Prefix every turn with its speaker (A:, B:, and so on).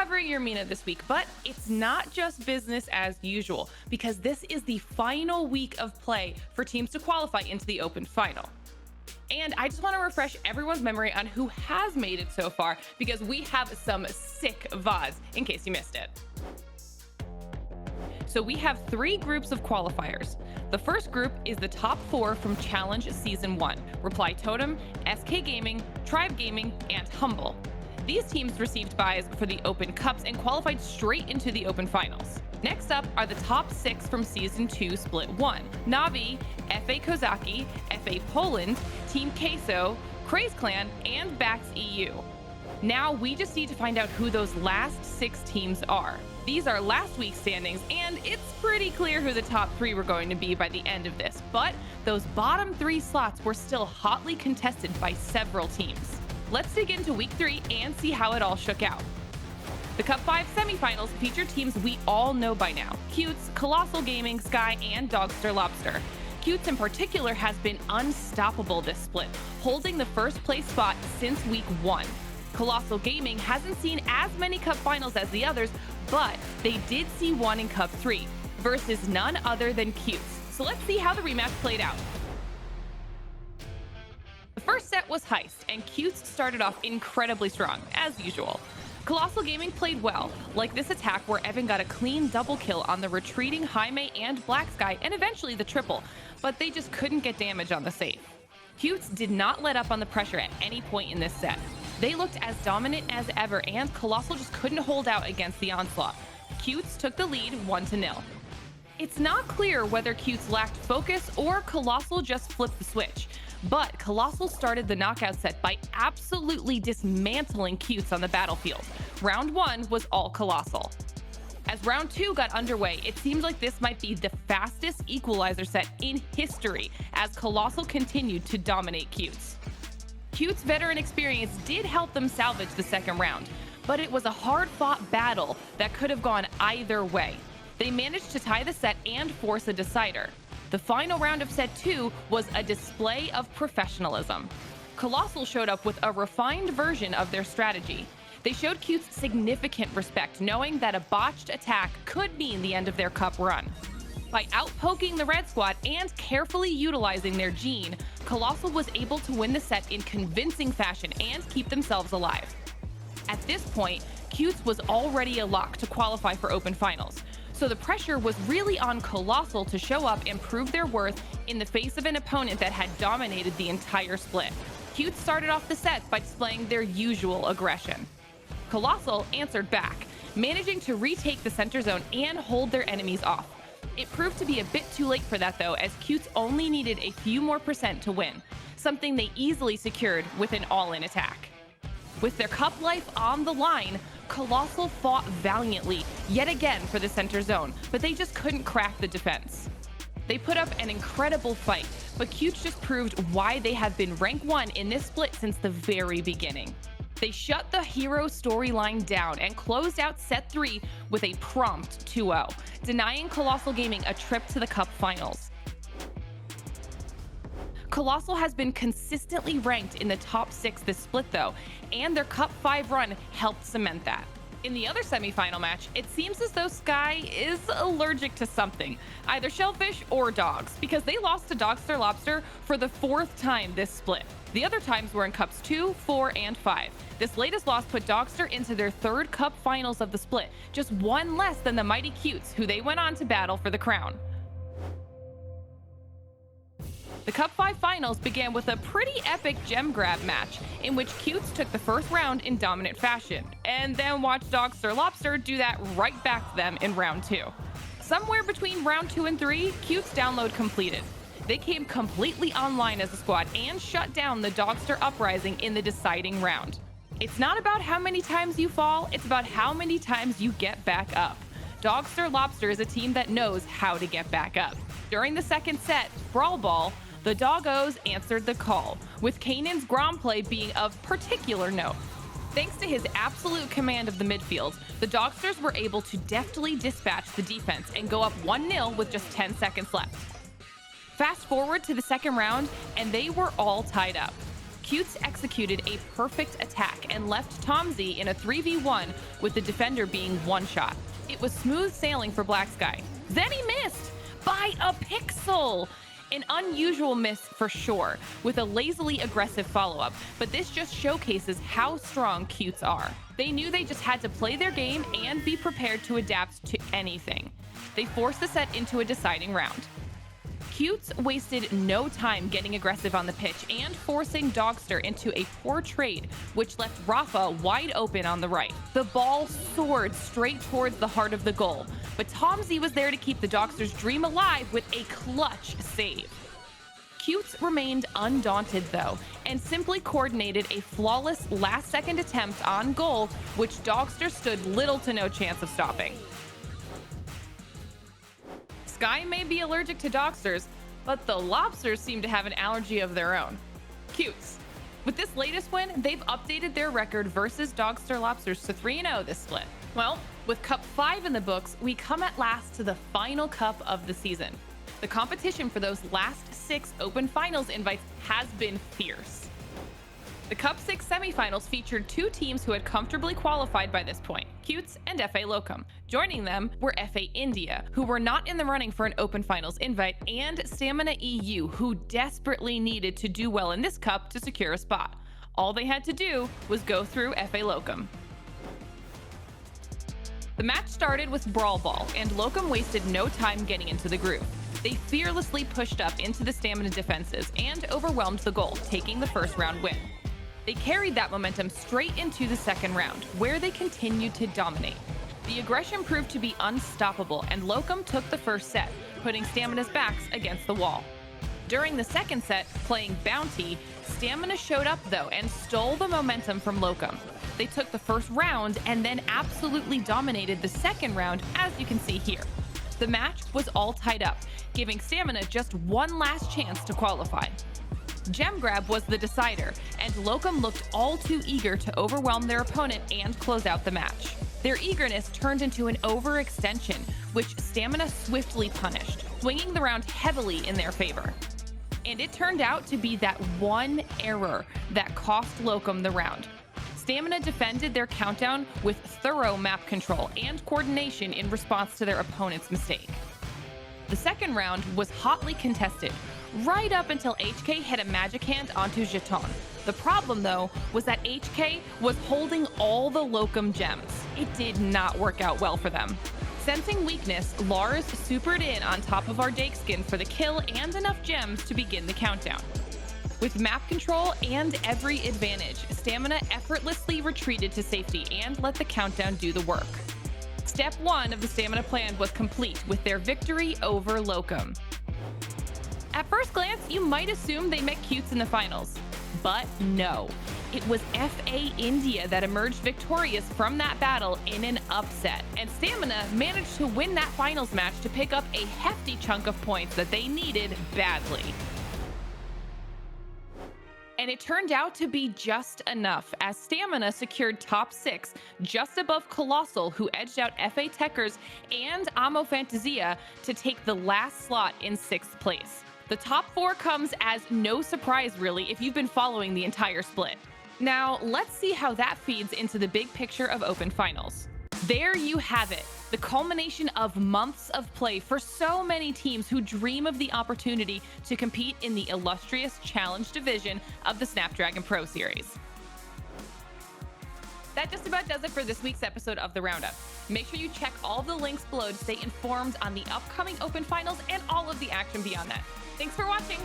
A: covering EUR&MENA this week, but it's not just business as usual, because this is the final week of play for teams to qualify into the Open Final. And I just want to refresh everyone's memory on who has made it so far, because we have some sick VODs in case you missed it. So we have 3 groups of qualifiers. The first group is the top 4 from Challenge Season 1, Reply Totem, SK Gaming, Tribe Gaming, and Humble. These teams received buys for the Open Cups and qualified straight into the Open Finals. Next up are the top 6 from Season 2 Split 1, Navi, FA Kozaki, FA Poland, Team Queso, Craze Clan, and Bax EU. Now we just need to find out who those last 6 teams are. These are last week's standings, and it's pretty clear who the top 3 were going to be by the end of this, but those bottom 3 slots were still hotly contested by several teams. Let's dig into Week 3 and see how it all shook out. The Cup 5 semifinals feature teams we all know by now: Cutes, Colossal Gaming, Sky, and Dogster Lobster. Cutes in particular has been unstoppable this split, holding the first place spot since Week 1. Colossal Gaming hasn't seen as many Cup finals as the others, but they did see one in Cup 3 versus none other than Cutes. So let's see how the rematch played out. The first set was Heist, and Cutes started off incredibly strong, as usual. Colossal Gaming played well, like this attack where Evan got a clean double kill on the retreating Jaime and Black Sky, and eventually the triple, but they just couldn't get damage on the safe. Cutes did not let up on the pressure at any point in this set. They looked as dominant as ever, and Colossal just couldn't hold out against the onslaught. Cutes took the lead 1-0. It's not clear whether Cutes lacked focus or Colossal just flipped the switch, but Colossal started the knockout set by absolutely dismantling Cutes on the battlefield. Round 1 was all Colossal. As round 2 got underway, it seemed like this might be the fastest equalizer set in history as Colossal continued to dominate Cutes. Cutes' veteran experience did help them salvage the second round, but it was a hard-fought battle that could have gone either way. They managed to tie the set and force a decider. The final round of set 2 was a display of professionalism. Colossal showed up with a refined version of their strategy. They showed Cutes significant respect, knowing that a botched attack could mean the end of their cup run. By outpoking the red squad and carefully utilizing their gene, Colossal was able to win the set in convincing fashion and keep themselves alive. At this point, Cutes was already a lock to qualify for Open Finals, so the pressure was really on Colossal to show up and prove their worth in the face of an opponent that had dominated the entire split. Cutes started off the set by displaying their usual aggression. Colossal answered back, managing to retake the center zone and hold their enemies off. It proved to be a bit too late for that though, as Cutes only needed a few more percent to win, something they easily secured with an all-in attack. With their cup life on the line, Colossal fought valiantly yet again for the center zone, but they just couldn't crack the defense. They put up an incredible fight, but Cutes just proved why they have been rank 1 in this split since the very beginning. They shut the hero storyline down and closed out set 3 with a prompt 2-0, denying Colossal Gaming a trip to the cup finals. Colossal has been consistently ranked in the top 6 this split though, and their Cup 5 run helped cement that. In the other semifinal match, it seems as though Sky is allergic to something, either shellfish or dogs, because they lost to Dogster Lobster for the 4th time this split. The other times were in Cups 2, 4, and 5. This latest loss put Dogster into their 3rd Cup finals of the split, just one less than the mighty Cutes, who they went on to battle for the crown. The Cup 5 finals began with a pretty epic gem grab match, in which Cutes took the first round in dominant fashion, and then watched Dogster Lobster do that right back to them in round 2. Somewhere between round 2 and 3, Cutes download completed. They came completely online as a squad and shut down the Dogster Uprising in the deciding round. It's not about how many times you fall, it's about how many times you get back up. Dogster Lobster is a team that knows how to get back up. During the second set, Brawl Ball, the Doggos answered the call, with Kanan's Grom play being of particular note. Thanks to his absolute command of the midfield, the Dogsters were able to deftly dispatch the defense and go up 1-0 with just 10 seconds left. Fast forward to the second round, and they were all tied up. Cutes executed a perfect attack and left Tomzy in a 3v1 with the defender being one-shot. It was smooth sailing for Black Sky. Then he missed by a pixel! An unusual miss for sure, with a lazily aggressive follow-up, but this just showcases how strong Cutes are. They knew they just had to play their game and be prepared to adapt to anything. They forced the set into a deciding round. Cutes wasted no time getting aggressive on the pitch and forcing Dogster into a poor trade, which left Rafa wide open on the right. The ball soared straight towards the heart of the goal, but Tomzy was there to keep the Dogster's dream alive with a clutch save. Cutes remained undaunted though, and simply coordinated a flawless last-second attempt on goal, which Dogster stood little to no chance of stopping. Sky may be allergic to Dogsters, but the Lobsters seem to have an allergy of their own. Cutes. With this latest win, they've updated their record versus Dogster Lobsters to 3-0 this split. Well, with Cup 5 in the books, we come at last to the final cup of the season. The competition for those last 6 open finals invites has been fierce. The Cup 6 semifinals featured 2 teams who had comfortably qualified by this point, Cutes and FA Locum. Joining them were FA India, who were not in the running for an open finals invite, and Stamina EU, who desperately needed to do well in this cup to secure a spot. All they had to do was go through FA Locum. The match started with Brawl Ball, and Locum wasted no time getting into the groove. They fearlessly pushed up into the Stamina defenses and overwhelmed the goal, taking the first round win. They carried that momentum straight into the second round, where they continued to dominate. The aggression proved to be unstoppable, and Locum took the first set, putting Stamina's backs against the wall. During the second set, playing Bounty, Stamina showed up though and stole the momentum from Locum. They took the first round and then absolutely dominated the second round, as you can see here. The match was all tied up, giving Stamina just one last chance to qualify. Gem Grab was the decider, and Locum looked all too eager to overwhelm their opponent and close out the match. Their eagerness turned into an overextension, which Stamina swiftly punished, swinging the round heavily in their favor. And it turned out to be that one error that cost Locum the round. Stamina defended their countdown with thorough map control and coordination in response to their opponent's mistake. The second round was hotly contested, right up until HK hit a magic hand onto Jeton. The problem though was that HK was holding all the Locum gems. It did not work out well for them. Sensing weakness, Lars supered in on top of our Dakeskin for the kill and enough gems to begin the countdown. With map control and every advantage, Stamina effortlessly retreated to safety and let the countdown do the work. Step 1 of the Stamina plan was complete with their victory over Locum. At first glance, you might assume they met Cutes in the finals, but no. It was FA India that emerged victorious from that battle in an upset, and Stamina managed to win that finals match to pick up a hefty chunk of points that they needed badly. And it turned out to be just enough, as Stamina secured top 6, just above Colossal, who edged out FA Techers and Amo Fantasia to take the last slot in 6th place. The top 4 comes as no surprise really if you've been following the entire split. Now, let's see how that feeds into the big picture of Open Finals. There you have it, the culmination of months of play for so many teams who dream of the opportunity to compete in the illustrious Challenge division of the Snapdragon Pro Series. That just about does it for this week's episode of The Roundup. Make sure you check all the links below to stay informed on the upcoming Open Finals and all of the action beyond that. Thanks for watching!